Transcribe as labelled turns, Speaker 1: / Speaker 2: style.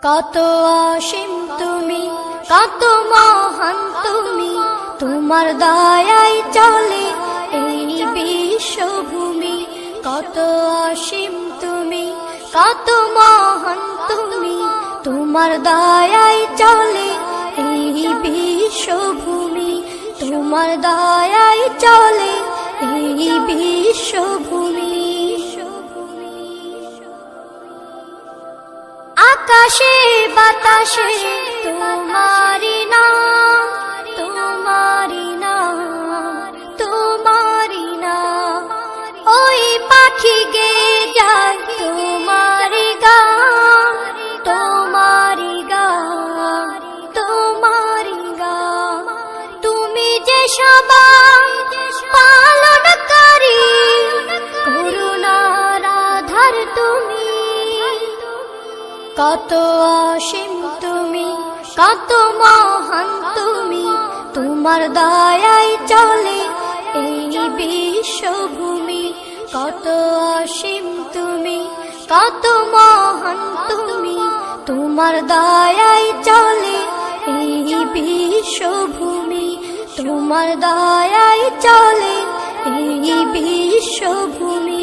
Speaker 1: কত অসীম তুমি, কত মহান তুমি, তোমার দয়ায় চলে এই বিশ্বভূমি। কত অসীম তুমি, কত মহান তুমি, তোমার দয়ায় চলে এই বিশ্বভূমি। তোমার দয়ায় চলে এই বিশ্বভূমি। আকাশে বাতাসে তোমারি নাম, তোমারি নাম, তোমারি নাম। ওই পাখি গে যায় তোমারি গান, তোমারি গান, তোমারি গান। তুমি যে সবার পালনকারী, করুণার আধার তুমি। কত অসীম তুমি, কত মহান তুমি, তোমার দয়ায় চলে এই বিশ্বভূমি। কত অসীম তুমি, কত মহান তুমি, তোমার দয়ায় চলে এই বিশ্বভূমি। তোমার দয়ায় চলে এই বিশ্বভূমি।